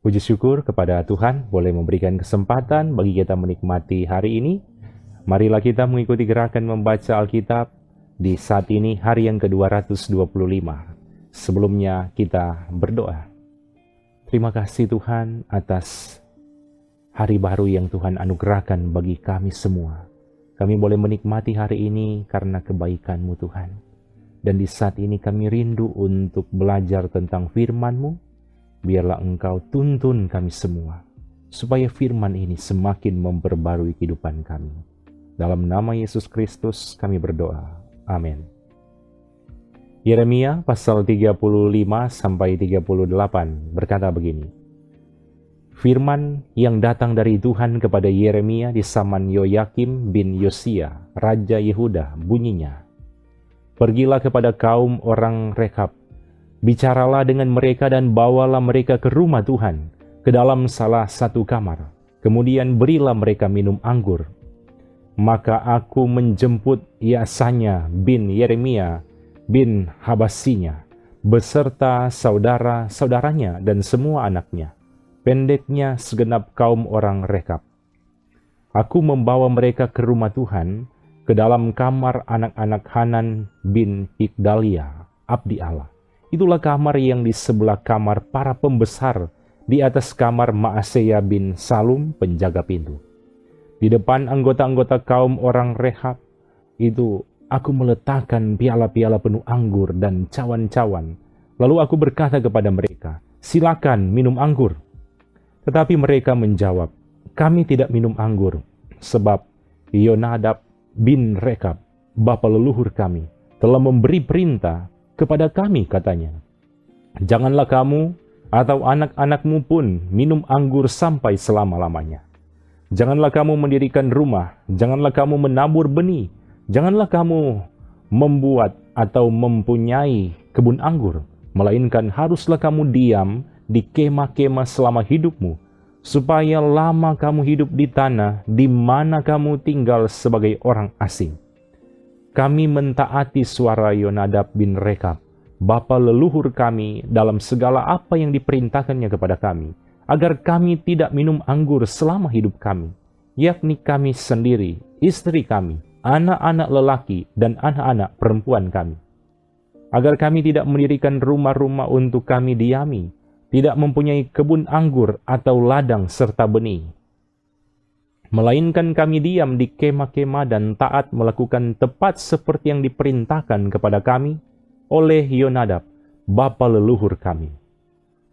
Puji syukur kepada Tuhan boleh memberikan kesempatan bagi kita menikmati hari ini. Marilah kita mengikuti gerakan membaca Alkitab di saat ini hari yang ke-225. Sebelumnya kita berdoa. Terima kasih Tuhan atas hari baru yang Tuhan anugerahkan bagi kami semua. Kami boleh menikmati hari ini karena kebaikan-Mu Tuhan. Dan di saat ini kami rindu untuk belajar tentang firman-Mu. Biarlah Engkau tuntun kami semua, supaya firman ini semakin memperbarui kehidupan kami. Dalam nama Yesus Kristus kami berdoa. Amin. Yeremia pasal 35-38 berkata begini. Firman yang datang dari Tuhan kepada Yeremia di zaman Yoyakim bin Yosia, Raja Yehuda, bunyinya. Pergilah kepada kaum orang Rekab, bicaralah dengan mereka dan bawalah mereka ke rumah Tuhan, ke dalam salah satu kamar. Kemudian berilah mereka minum anggur. Maka aku menjemput Yasanya bin Yeremia bin Habasinya, beserta saudara-saudaranya dan semua anaknya, pendeknya segenap kaum orang Rekab. Aku membawa mereka ke rumah Tuhan, ke dalam kamar anak-anak Hanan bin Hikdalia, abdi Allah. Itulah kamar yang di sebelah kamar para pembesar, di atas kamar Maaseya bin Salum, penjaga pintu. Di depan anggota-anggota kaum orang Rekab itu, aku meletakkan piala-piala penuh anggur dan cawan-cawan. Lalu aku berkata kepada mereka, silakan minum anggur. Tetapi mereka menjawab, kami tidak minum anggur, sebab Yonadab bin Rekab, bapa leluhur kami, telah memberi perintah kepada kami, katanya. Janganlah kamu atau anak-anakmu pun minum anggur sampai selama-lamanya. Janganlah kamu mendirikan rumah, janganlah kamu menabur benih, janganlah kamu membuat atau mempunyai kebun anggur, melainkan haruslah kamu diam di kemah-kemah selama hidupmu, supaya lama kamu hidup di tanah di mana kamu tinggal sebagai orang asing. Kami mentaati suara Yonadab bin Rekab, bapa leluhur kami, dalam segala apa yang diperintahkannya kepada kami, agar kami tidak minum anggur selama hidup kami, yakni kami sendiri, istri kami, anak-anak lelaki, dan anak-anak perempuan kami. Agar kami tidak mendirikan rumah-rumah untuk kami diami, tidak mempunyai kebun anggur atau ladang serta benih, melainkan kami diam di kemah-kemah dan taat melakukan tepat seperti yang diperintahkan kepada kami oleh Yonadab, bapa leluhur kami.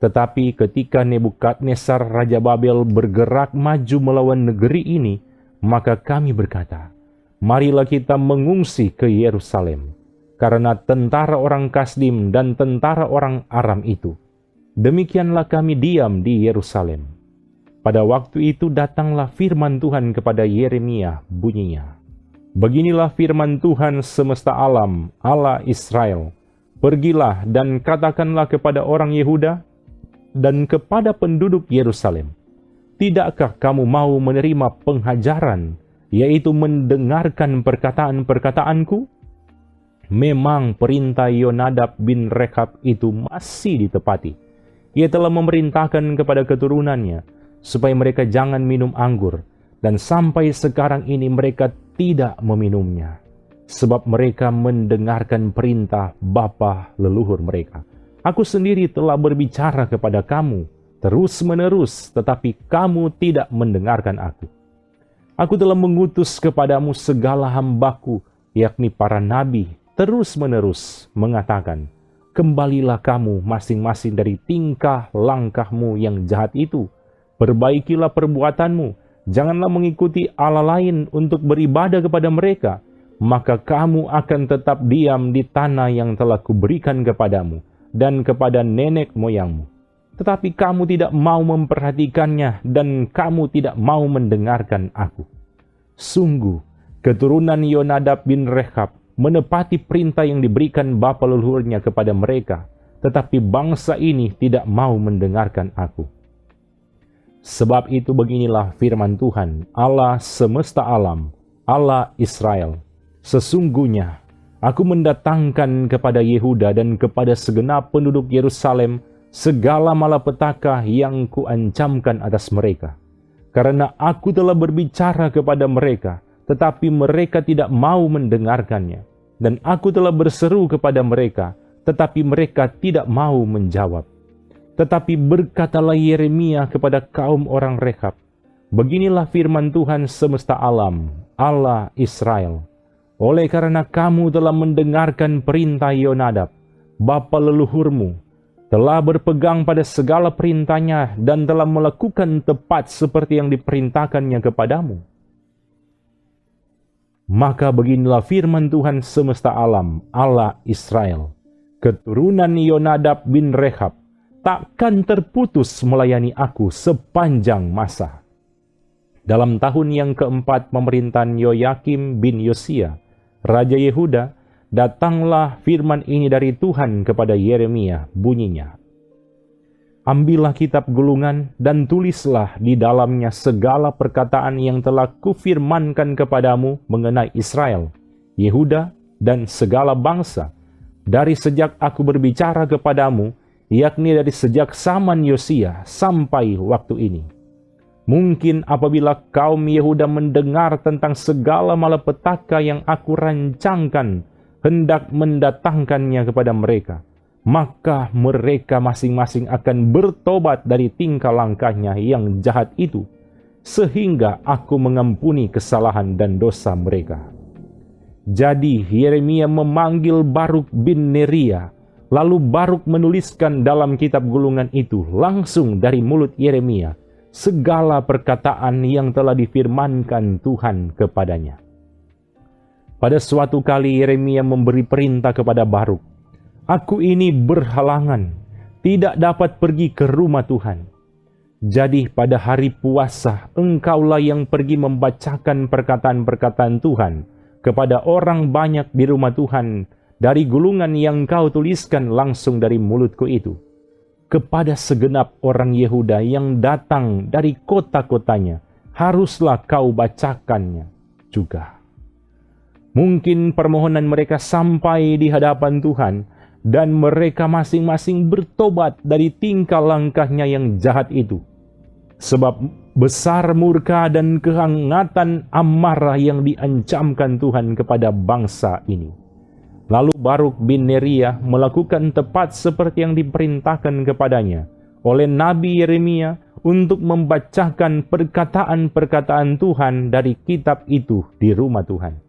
Tetapi ketika Nebukadnezar Raja Babel bergerak maju melawan negeri ini, maka kami berkata, marilah kita mengungsi ke Yerusalem, karena tentara orang Kasdim dan tentara orang Aram itu. Demikianlah kami diam di Yerusalem. Pada waktu itu datanglah firman Tuhan kepada Yeremia, bunyinya. Beginilah firman Tuhan semesta alam, Allah Israel. Pergilah dan katakanlah kepada orang Yehuda dan kepada penduduk Yerusalem. Tidakkah kamu mau menerima penghajaran, yaitu mendengarkan perkataan-perkataanku? Memang perintah Yonadab bin Rekab itu masih ditepati. Ia telah memerintahkan kepada keturunannya, supaya mereka jangan minum anggur, dan sampai sekarang ini mereka tidak meminumnya, sebab mereka mendengarkan perintah bapa leluhur mereka. Aku sendiri telah berbicara kepada kamu terus-menerus, tetapi kamu tidak mendengarkan aku. Aku telah mengutus kepadamu segala hambaku, yakni para nabi, terus-menerus mengatakan, kembalilah kamu masing-masing dari tingkah langkahmu yang jahat itu, perbaikilah perbuatanmu, janganlah mengikuti Allah lain untuk beribadah kepada mereka, maka kamu akan tetap diam di tanah yang telah kuberikan kepadamu dan kepada nenek moyangmu. Tetapi kamu tidak mau memperhatikannya dan kamu tidak mau mendengarkan aku. Sungguh, keturunan Yonadab bin Rekab menepati perintah yang diberikan bapa leluhurnya kepada mereka, tetapi bangsa ini tidak mau mendengarkan aku. Sebab itu beginilah firman Tuhan, Allah semesta alam, Allah Israel. Sesungguhnya aku mendatangkan kepada Yehuda dan kepada segenap penduduk Yerusalem segala malapetaka yang kuancamkan atas mereka. Karena aku telah berbicara kepada mereka, tetapi mereka tidak mau mendengarkannya. Dan aku telah berseru kepada mereka, tetapi mereka tidak mau menjawab. Tetapi berkatalah Yeremia kepada kaum orang Rekhab, beginilah firman Tuhan semesta alam, Allah Israel. Oleh karena kamu telah mendengarkan perintah Yonadab, bapa leluhurmu, telah berpegang pada segala perintahnya dan telah melakukan tepat seperti yang diperintahkannya kepadamu. Maka beginilah firman Tuhan semesta alam, Allah Israel. Keturunan Yonadab bin Rekhab takkan terputus melayani aku sepanjang masa. Dalam tahun yang keempat pemerintahan Yoyakim bin Yosia, Raja Yehuda, datanglah firman ini dari Tuhan kepada Yeremia, bunyinya. Ambillah kitab gulungan dan tulislah di dalamnya segala perkataan yang telah kufirmankan kepadamu mengenai Israel, Yehuda, dan segala bangsa, dari sejak aku berbicara kepadamu, yakni dari sejak zaman Yosia sampai waktu ini. Mungkin apabila kaum Yehuda mendengar tentang segala malapetaka yang aku rancangkan, hendak mendatangkannya kepada mereka, maka mereka masing-masing akan bertobat dari tingkah langkahnya yang jahat itu, sehingga aku mengampuni kesalahan dan dosa mereka. Jadi Yeremia memanggil Baruk bin Neria, lalu Baruk menuliskan dalam kitab gulungan itu langsung dari mulut Yeremia segala perkataan yang telah difirmankan Tuhan kepadanya. Pada suatu kali Yeremia memberi perintah kepada Baruk, "Aku ini berhalangan, tidak dapat pergi ke rumah Tuhan. Jadi pada hari puasa engkaulah yang pergi membacakan perkataan-perkataan Tuhan kepada orang banyak di rumah Tuhan, dari gulungan yang kau tuliskan langsung dari mulutku itu. Kepada segenap orang Yehuda yang datang dari kota-kotanya, haruslah kau bacakannya juga." Mungkin permohonan mereka sampai di hadapan Tuhan, dan mereka masing-masing bertobat dari tingkah langkahnya yang jahat itu. Sebab besar murka dan kehangatan amarah yang diancamkan Tuhan kepada bangsa ini. Lalu Baruk bin Neria melakukan tepat seperti yang diperintahkan kepadanya oleh Nabi Yeremia untuk membacakan perkataan-perkataan Tuhan dari kitab itu di rumah Tuhan.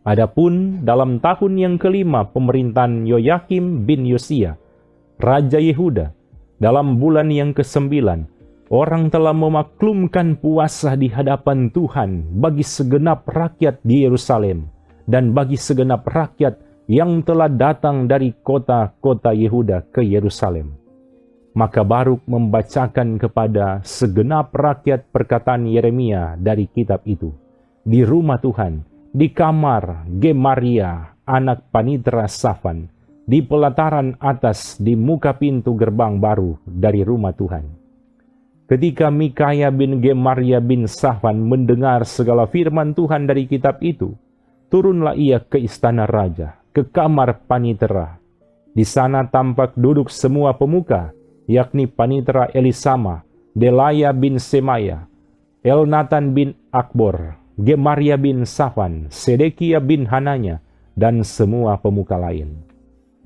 Adapun dalam tahun yang kelima pemerintahan Yoyakim bin Yosia, Raja Yehuda, dalam bulan yang ke-9, orang telah memaklumkan puasa di hadapan Tuhan bagi segenap rakyat di Yerusalem dan bagi segenap rakyat yang telah datang dari kota-kota Yehuda ke Yerusalem. Maka Baruk membacakan kepada segenap rakyat perkataan Yeremia dari kitab itu di rumah Tuhan, di kamar Gemaria anak Panitra Safan, di pelataran atas di muka pintu gerbang baru dari rumah Tuhan. Ketika Mikaya bin Gemaria bin Safan mendengar segala firman Tuhan dari kitab itu, turunlah ia ke istana raja, ke kamar Panitera. Di sana tampak duduk semua pemuka, yakni Panitera Elisama, Delaya bin Semaya, Elnatan bin Akbor, Gemaria bin Safan, Sedekia bin Hananya, dan semua pemuka lain.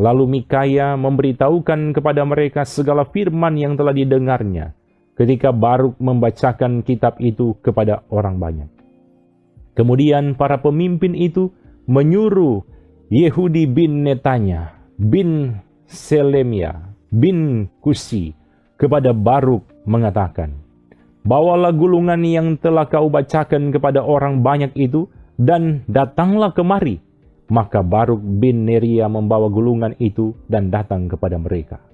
Lalu Mikaya memberitahukan kepada mereka segala firman yang telah didengarnya, ketika Baruk membacakan kitab itu kepada orang banyak. Kemudian para pemimpin itu menyuruh Yehudi bin Netanya, bin Selemia, bin Kusi, kepada Baruk mengatakan, "Bawalah gulungan yang telah kau bacakan kepada orang banyak itu, dan datanglah kemari." Maka Baruk bin Neria membawa gulungan itu dan datang kepada mereka.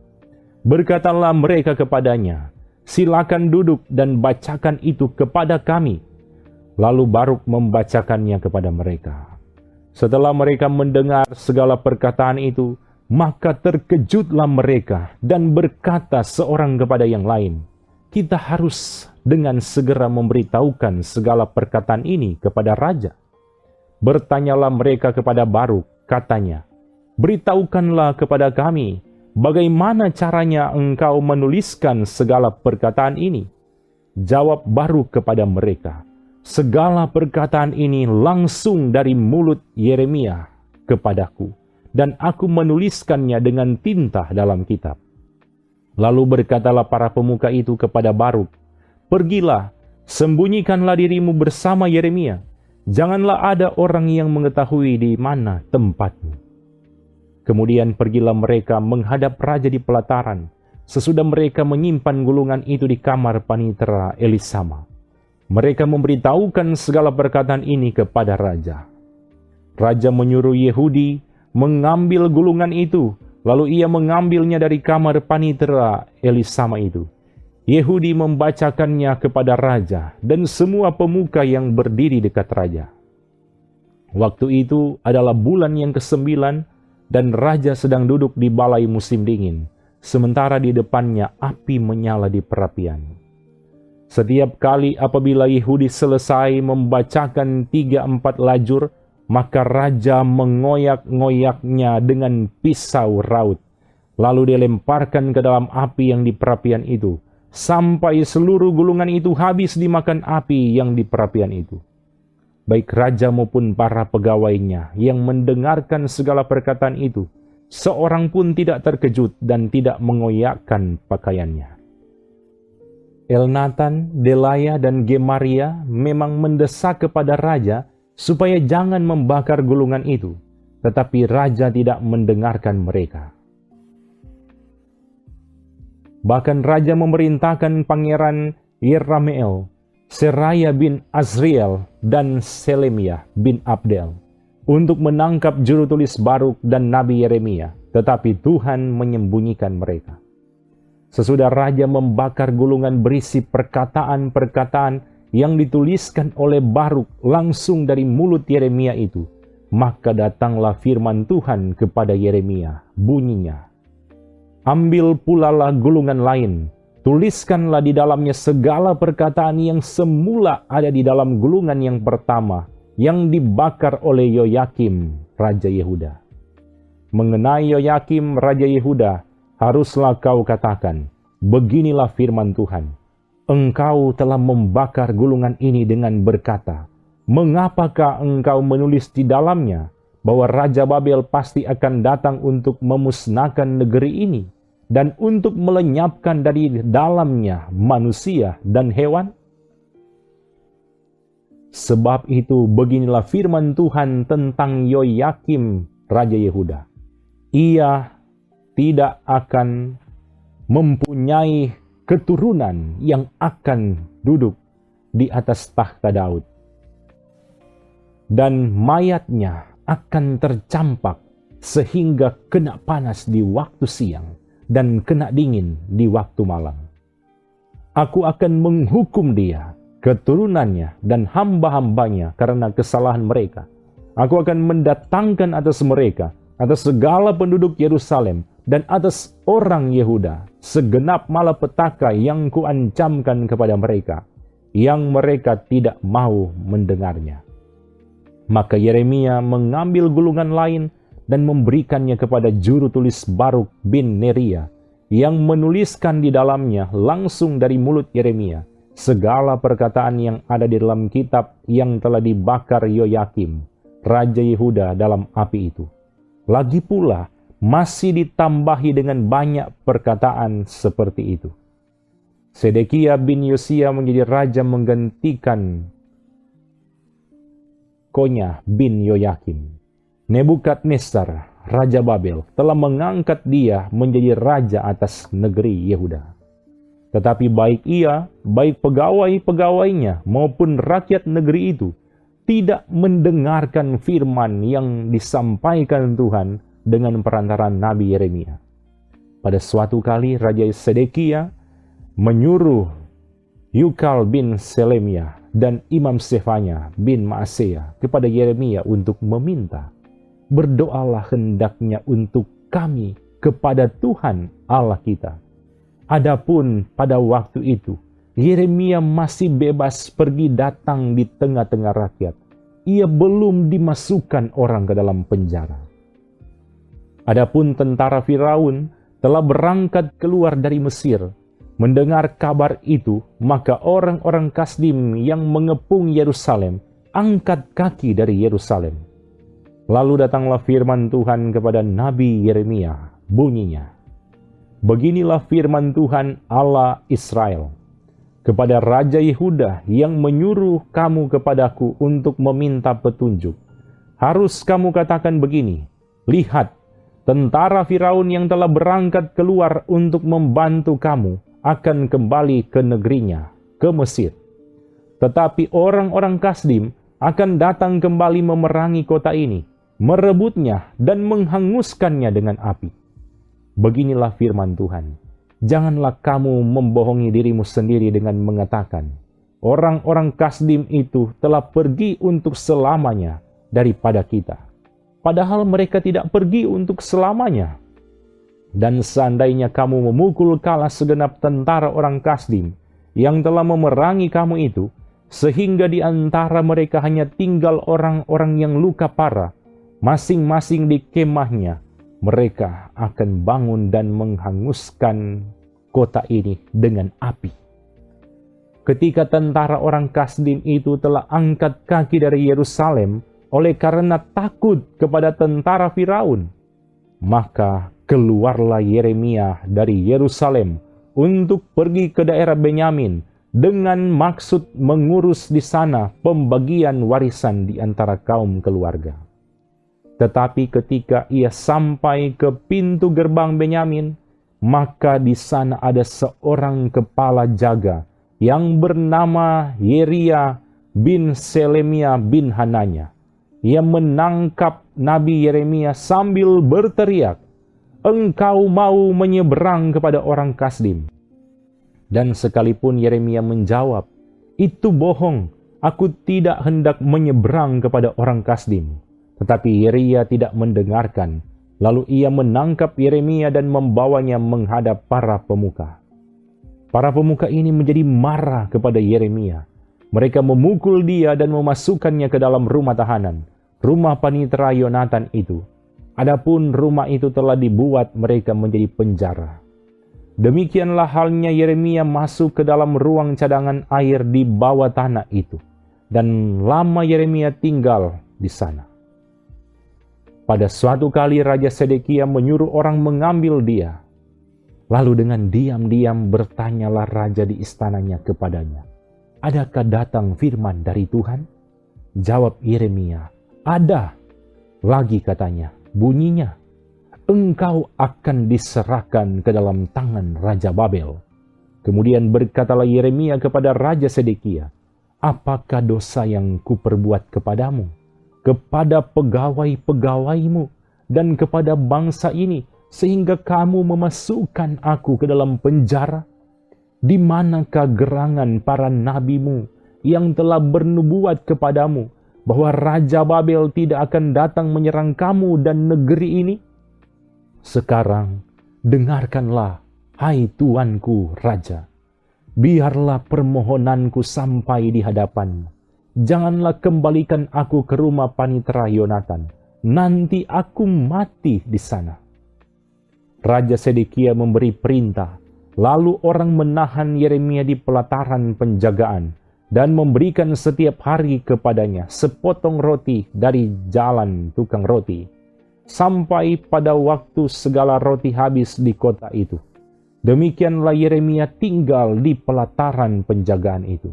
Berkatalah mereka kepadanya, "Silakan duduk dan bacakan itu kepada kami." Lalu Baruk membacakannya kepada mereka. Setelah mereka mendengar segala perkataan itu, maka terkejutlah mereka dan berkata seorang kepada yang lain, kita harus dengan segera memberitahukan segala perkataan ini kepada raja. Bertanyalah mereka kepada Baruk, katanya, beritahukanlah kepada kami, bagaimana caranya engkau menuliskan segala perkataan ini? Jawab Baruk kepada mereka, segala perkataan ini langsung dari mulut Yeremia kepadaku, dan aku menuliskannya dengan tinta dalam kitab. Lalu berkatalah para pemuka itu kepada Baruk, pergilah, sembunyikanlah dirimu bersama Yeremia. Janganlah ada orang yang mengetahui di mana tempatmu. Kemudian pergilah mereka menghadap raja di pelataran, sesudah mereka menyimpan gulungan itu di kamar panitera Elisama. Mereka memberitahukan segala perkataan ini kepada raja. Raja menyuruh Yehudi mengambil gulungan itu, lalu ia mengambilnya dari kamar panitera Elisama itu. Yehudi membacakannya kepada raja dan semua pemuka yang berdiri dekat raja. Waktu itu adalah bulan yang ke-9 dan raja sedang duduk di balai musim dingin, sementara di depannya api menyala di perapian. Setiap kali apabila Yehudi selesai membacakan 3-4 lajur, maka raja mengoyak-ngoyaknya dengan pisau raut, lalu dilemparkan ke dalam api yang di perapian itu, sampai seluruh gulungan itu habis dimakan api yang di perapian itu. Baik raja maupun para pegawainya yang mendengarkan segala perkataan itu, seorang pun tidak terkejut dan tidak mengoyakkan pakaiannya. Elnatan, Delaya, dan Gemaria memang mendesak kepada raja supaya jangan membakar gulungan itu, tetapi raja tidak mendengarkan mereka. Bahkan raja memerintahkan Pangeran Yerameel, Seraya bin Azriel, dan Selemiah bin Abdel untuk menangkap juru tulis Baruk dan Nabi Yeremia, tetapi Tuhan menyembunyikan mereka. Sesudah raja membakar gulungan berisi perkataan-perkataan yang dituliskan oleh Baruk langsung dari mulut Yeremia itu, maka datanglah firman Tuhan kepada Yeremia, bunyinya, ambil pulalah gulungan lain, tuliskanlah di dalamnya segala perkataan yang semula ada di dalam gulungan yang pertama, yang dibakar oleh Yoyakim, Raja Yehuda. Mengenai Yoyakim, Raja Yehuda, haruslah kau katakan, beginilah firman Tuhan, engkau telah membakar gulungan ini dengan berkata, mengapakah engkau menulis di dalamnya bahwa Raja Babel pasti akan datang untuk memusnahkan negeri ini, dan untuk melenyapkan dari dalamnya manusia dan hewan? Sebab itu beginilah firman Tuhan tentang Yoyakim, Raja Yehuda. Ia tidak akan mempunyai keturunan yang akan duduk di atas takhta Daud, dan mayatnya akan tercampak sehingga kena panas di waktu siang dan kena dingin di waktu malam. Aku akan menghukum dia, keturunannya, dan hamba-hambanya karena kesalahan mereka. Aku akan mendatangkan atas mereka, atas segala penduduk Yerusalem, dan atas orang Yehuda, segenap malapetaka yang kuancamkan kepada mereka, yang mereka tidak mau mendengarnya. Maka Yeremia mengambil gulungan lain dan memberikannya kepada juru tulis Baruk bin Neria, yang menuliskan di dalamnya langsung dari mulut Yeremia segala perkataan yang ada di dalam kitab yang telah dibakar Yoyakim, Raja Yehuda, dalam api itu. Lagi pula masih ditambahi dengan banyak perkataan seperti itu. Sedekia bin Yosia menjadi raja menggantikan Konya bin Yoyakim. Nebukadnezar, Raja Babel, telah mengangkat dia menjadi raja atas negeri Yehuda. Tetapi baik ia, baik pegawai-pegawainya maupun rakyat negeri itu tidak mendengarkan firman yang disampaikan Tuhan dengan perantaran Nabi Yeremia. Pada suatu kali Raja Sedekia menyuruh Yukal bin Selemiah dan Imam Sefanya bin Maaseya kepada Yeremia untuk meminta, berdoalah hendaknya untuk kami kepada Tuhan Allah kita, Adapun pada waktu itu, Yeremia masih bebas pergi datang di tengah-tengah rakyat. Ia belum dimasukkan orang ke dalam penjara. Adapun tentara Firaun telah berangkat keluar dari Mesir. Mendengar kabar itu, maka orang-orang Kasdim yang mengepung Yerusalem angkat kaki dari Yerusalem. Lalu datanglah firman Tuhan kepada Nabi Yeremia, bunyinya, "Beginilah firman Tuhan Allah Israel kepada Raja Yehuda yang menyuruh kamu kepadaku untuk meminta petunjuk. Harus kamu katakan begini, lihat, tentara Firaun yang telah berangkat keluar untuk membantu kamu akan kembali ke negerinya, ke Mesir. Tetapi orang-orang Kasdim akan datang kembali memerangi kota ini, merebutnya dan menghanguskannya dengan api. Beginilah firman Tuhan, janganlah kamu membohongi dirimu sendiri dengan mengatakan, orang-orang Kasdim itu telah pergi untuk selamanya daripada kita. Padahal mereka tidak pergi untuk selamanya. Dan seandainya kamu memukul kalah segenap tentara orang Kasdim yang telah memerangi kamu itu, sehingga di antara mereka hanya tinggal orang-orang yang luka parah, masing-masing di kemahnya, mereka akan bangun dan menghanguskan kota ini dengan api." Ketika tentara orang Kasdim itu telah angkat kaki dari Yerusalem oleh karena takut kepada tentara Firaun, maka keluarlah Yeremia dari Yerusalem untuk pergi ke daerah Benyamin dengan maksud mengurus di sana pembagian warisan di antara kaum keluarga. Tetapi ketika ia sampai ke pintu gerbang Benyamin, maka di sana ada seorang kepala jaga yang bernama Yeria bin Selemia bin Hananya. Ia menangkap Nabi Yeremia sambil berteriak, "Engkau mau menyeberang kepada orang Kasdim?" Dan sekalipun Yeremia menjawab, "Itu bohong, aku tidak hendak menyeberang kepada orang Kasdim." Tetapi Yeria tidak mendengarkan. Lalu ia menangkap Yeremia dan membawanya menghadap para pemuka. Para pemuka ini menjadi marah kepada Yeremia. Mereka memukul dia dan memasukkannya ke dalam rumah tahanan, rumah panitera Yonatan itu. Adapun rumah itu telah dibuat mereka menjadi penjara. Demikianlah halnya Yeremia masuk ke dalam ruang cadangan air di bawah tanah itu. Dan lama Yeremia tinggal di sana. Pada suatu kali Raja Sedekia menyuruh orang mengambil dia. Lalu dengan diam-diam bertanyalah raja di istananya kepadanya, "Adakah datang firman dari Tuhan?" Jawab Yeremia, "Ada." Lagi katanya, bunyinya, "Engkau akan diserahkan ke dalam tangan Raja Babel." Kemudian berkatalah Yeremia kepada Raja Sedekia, "Apakah dosa yang kuperbuat kepadamu, kepada pegawai-pegawaimu, dan kepada bangsa ini, sehingga kamu memasukkan aku ke dalam penjara? Di manakah gerangan para nabimu yang telah bernubuat kepadamu bahwa Raja Babel tidak akan datang menyerang kamu dan negeri ini? Sekarang dengarkanlah, hai tuanku Raja. Biarlah permohonanku sampai di hadapanmu. Janganlah kembalikan aku ke rumah panitera Yonatan. Nanti aku mati di sana." Raja Sedekia memberi perintah, lalu orang menahan Yeremia di pelataran penjagaan dan memberikan setiap hari kepadanya sepotong roti dari jalan tukang roti, sampai pada waktu segala roti habis di kota itu. Demikianlah Yeremia tinggal di pelataran penjagaan itu.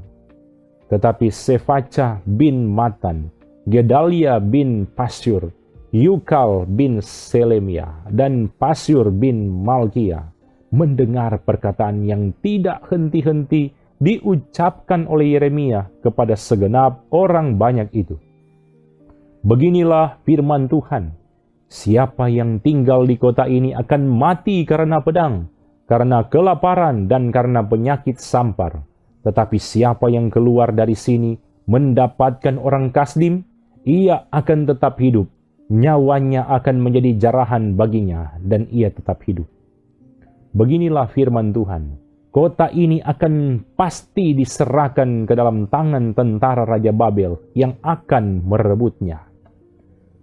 Tetapi Sefaca bin Matan, Gedalia bin Pasyur, Yukal bin Selemia, dan Pasyur bin Malkia mendengar perkataan yang tidak henti-henti diucapkan oleh Yeremia kepada segenap orang banyak itu. "Beginilah firman Tuhan, siapa yang tinggal di kota ini akan mati karena pedang, karena kelaparan, dan karena penyakit sampar. Tetapi siapa yang keluar dari sini mendapatkan orang Kasdim, ia akan tetap hidup. Nyawanya akan menjadi jarahan baginya, dan ia tetap hidup." Beginilah firman Tuhan, kota ini akan pasti diserahkan ke dalam tangan tentara Raja Babel yang akan merebutnya.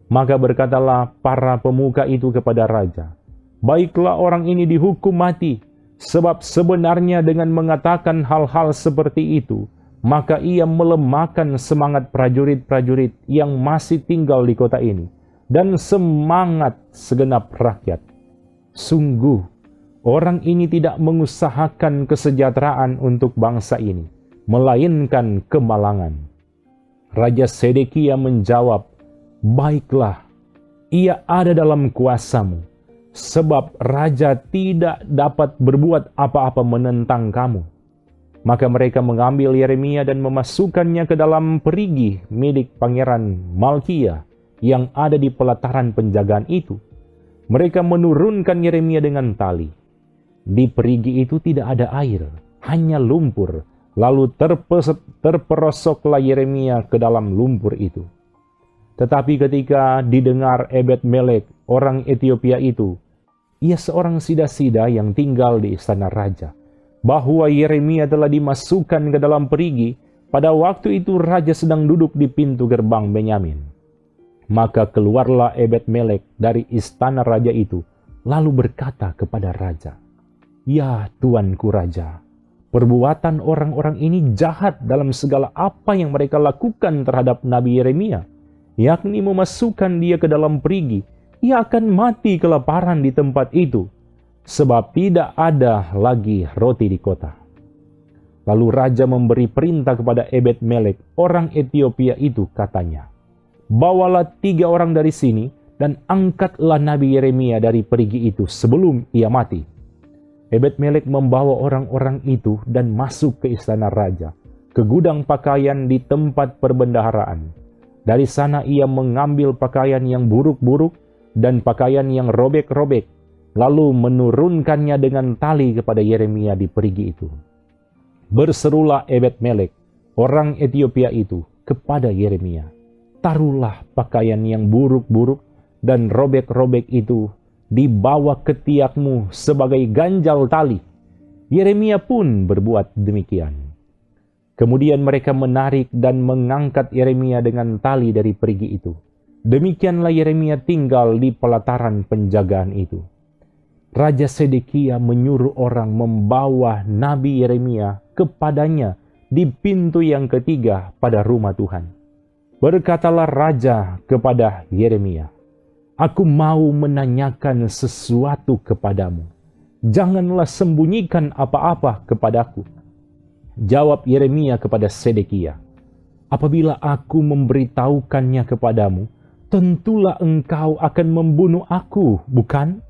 Maka berkatalah para pemuka itu kepada raja, baiklah orang ini dihukum mati, sebab sebenarnya dengan mengatakan hal-hal seperti itu, maka ia melemahkan semangat prajurit-prajurit yang masih tinggal di kota ini, dan semangat segenap rakyat. Sungguh, orang ini tidak mengusahakan kesejahteraan untuk bangsa ini, melainkan kemalangan. Raja Sedekia menjawab, baiklah, ia ada dalam kuasamu, sebab raja tidak dapat berbuat apa-apa menentang kamu. Maka mereka mengambil Yeremia dan memasukkannya ke dalam perigi milik Pangeran Malkia yang ada di pelataran penjagaan itu. Mereka menurunkan Yeremia dengan tali. Di perigi itu tidak ada air, hanya lumpur. Lalu terperosoklah Yeremia ke dalam lumpur itu. Tetapi ketika didengar Ebed-Melek, orang Ethiopia itu, ia seorang sida-sida yang tinggal di istana raja, bahwa Yeremia telah dimasukkan ke dalam perigi, pada waktu itu raja sedang duduk di pintu gerbang Benyamin. Maka keluarlah Ebed-Melek dari istana raja itu, lalu berkata kepada raja, ya tuanku raja, perbuatan orang-orang ini jahat dalam segala apa yang mereka lakukan terhadap Nabi Yeremia, yakni memasukkan dia ke dalam perigi. Ia akan mati kelaparan di tempat itu, sebab tidak ada lagi roti di kota. Lalu raja memberi perintah kepada Ebed-Melek, orang Ethiopia itu, katanya, bawalah 3 orang dari sini, dan angkatlah Nabi Yeremia dari perigi itu sebelum ia mati. Ebed-Melek membawa orang-orang itu dan masuk ke istana raja, ke gudang pakaian di tempat perbendaharaan. Dari sana ia mengambil pakaian yang buruk-buruk dan pakaian yang robek-robek, lalu menurunkannya dengan tali kepada Yeremia di perigi itu. Berserulah Ebed-Melek, orang Ethiopia itu, kepada Yeremia, taruhlah pakaian yang buruk-buruk dan robek-robek itu dibawa ke tiakmu sebagai ganjal tali. Yeremia pun berbuat demikian. Kemudian mereka menarik dan mengangkat Yeremia dengan tali dari perigi itu. Demikianlah Yeremia tinggal di pelataran penjagaan itu. Raja Sedekia menyuruh orang membawa Nabi Yeremia kepadanya di pintu yang ketiga pada rumah Tuhan. Berkatalah raja kepada Yeremia, aku mau menanyakan sesuatu kepadamu. Janganlah sembunyikan apa-apa kepadaku. Jawab Yeremia kepada Sedekia, apabila aku memberitahukannya kepadamu, tentulah engkau akan membunuh aku, bukan?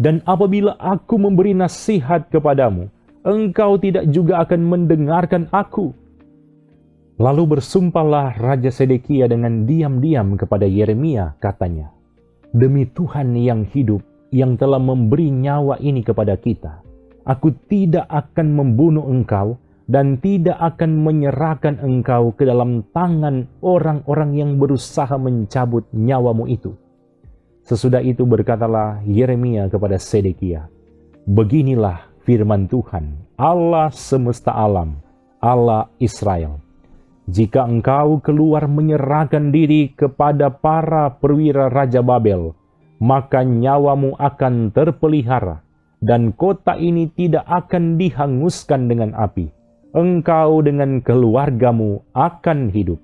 Dan apabila aku memberi nasihat kepadamu, engkau tidak juga akan mendengarkan aku. Lalu bersumpahlah Raja Sedekia dengan diam-diam kepada Yeremia, katanya, demi Tuhan yang hidup, yang telah memberi nyawa ini kepada kita, aku tidak akan membunuh engkau dan tidak akan menyerahkan engkau ke dalam tangan orang-orang yang berusaha mencabut nyawamu itu. Sesudah itu berkatalah Yeremia kepada Sedekia, beginilah firman Tuhan, Allah semesta alam, Allah Israel. Jika engkau keluar menyerahkan diri kepada para perwira Raja Babel, maka nyawamu akan terpelihara, dan kota ini tidak akan dihanguskan dengan api. Engkau dengan keluargamu akan hidup.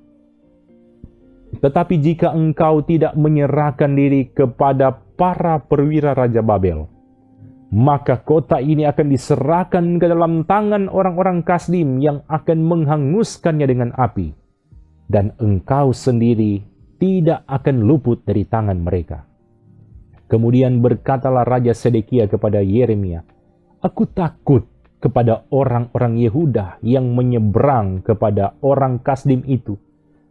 Tetapi jika engkau tidak menyerahkan diri kepada para perwira Raja Babel, maka kota ini akan diserahkan ke dalam tangan orang-orang Kasdim yang akan menghanguskannya dengan api, dan engkau sendiri tidak akan luput dari tangan mereka. Kemudian berkatalah Raja Sedekia kepada Yeremia, aku takut kepada orang-orang Yehuda yang menyeberang kepada orang Kasdim itu.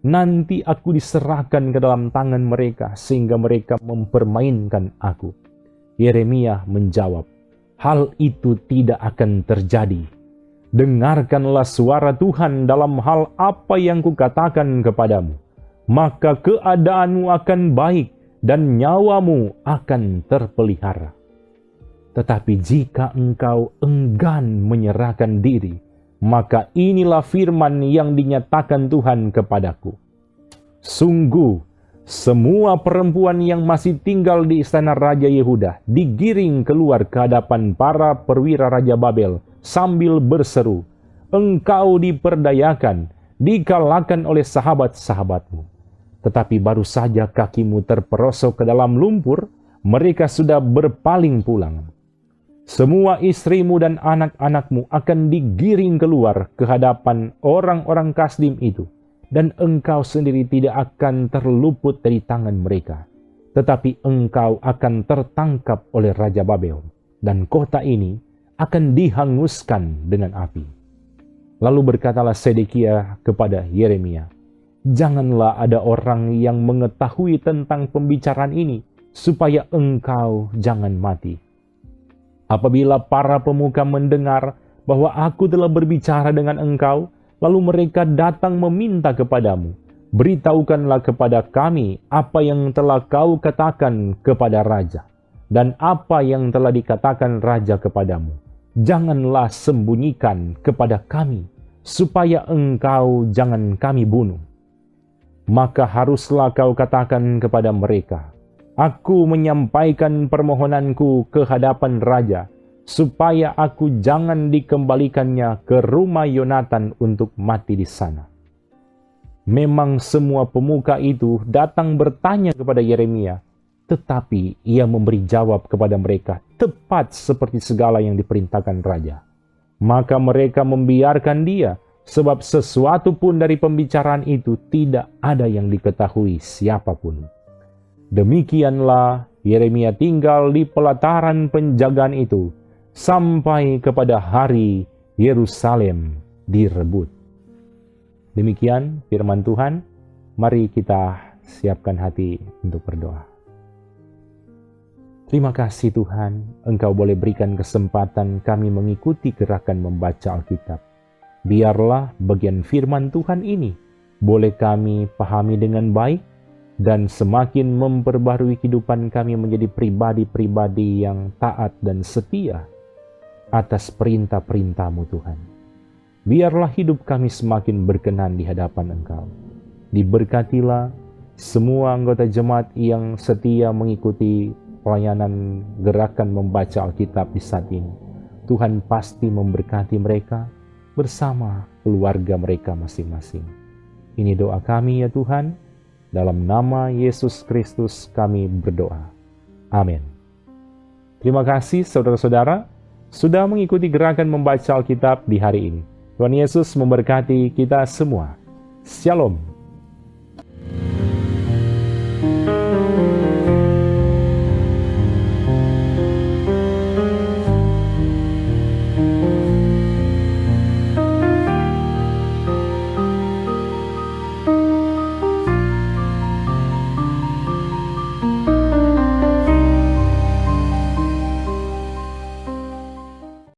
Nanti aku diserahkan ke dalam tangan mereka sehingga mereka mempermainkan aku. Yeremia menjawab, hal itu tidak akan terjadi. Dengarkanlah suara Tuhan dalam hal apa yang kukatakan kepadamu. Maka keadaanmu akan baik dan nyawamu akan terpelihara. Tetapi jika engkau enggan menyerahkan diri, maka inilah firman yang dinyatakan Tuhan kepadaku. Sungguh, semua perempuan yang masih tinggal di istana Raja Yehuda digiring keluar ke hadapan para perwira Raja Babel sambil berseru, "Engkau diperdayakan, dikalahkan oleh sahabat-sahabatmu." Tetapi baru saja kakimu terperosok ke dalam lumpur, mereka sudah berpaling pulang. Semua istrimu dan anak-anakmu akan digiring keluar ke hadapan orang-orang Kasdim itu, dan engkau sendiri tidak akan terluput dari tangan mereka. Tetapi engkau akan tertangkap oleh Raja Babel, dan kota ini akan dihanguskan dengan api. Lalu berkatalah Sedekia kepada Yeremia, "Janganlah ada orang yang mengetahui tentang pembicaraan ini, supaya engkau jangan mati. Apabila para pemuka mendengar bahwa aku telah berbicara dengan engkau, lalu mereka datang meminta kepadamu, beritahukanlah kepada kami apa yang telah kau katakan kepada raja, dan apa yang telah dikatakan raja kepadamu. Janganlah sembunyikan kepada kami, supaya engkau jangan kami bunuh. Maka haruslah kau katakan kepada mereka, aku menyampaikan permohonanku ke hadapan raja, supaya aku jangan dikembalikannya ke rumah Yonatan untuk mati di sana." Memang semua pemuka itu datang bertanya kepada Yeremia, tetapi ia memberi jawab kepada mereka tepat seperti segala yang diperintahkan raja. Maka mereka membiarkan dia, sebab sesuatu pun dari pembicaraan itu tidak ada yang diketahui siapapun. Demikianlah Yeremia tinggal di pelataran penjagaan itu, sampai kepada hari Yerusalem direbut. Demikian firman Tuhan. Mari kita siapkan hati untuk berdoa. Terima kasih Tuhan, Engkau boleh berikan kesempatan kami mengikuti gerakan membaca Alkitab. Biarlah bagian firman Tuhan ini boleh kami pahami dengan baik, dan semakin memperbarui kehidupan kami menjadi pribadi-pribadi yang taat dan setia atas perintah-perintah-Mu Tuhan. Biarlah hidup kami semakin berkenan di hadapan Engkau. Diberkatilah semua anggota jemaat yang setia mengikuti pelayanan gerakan membaca Alkitab di saat ini. Tuhan pasti memberkati mereka bersama keluarga mereka masing-masing. Ini doa kami ya Tuhan, dalam nama Yesus Kristus kami berdoa. Amin. Terima kasih saudara-saudara sudah mengikuti gerakan membaca Alkitab di hari ini. Tuhan Yesus memberkati kita semua. Shalom.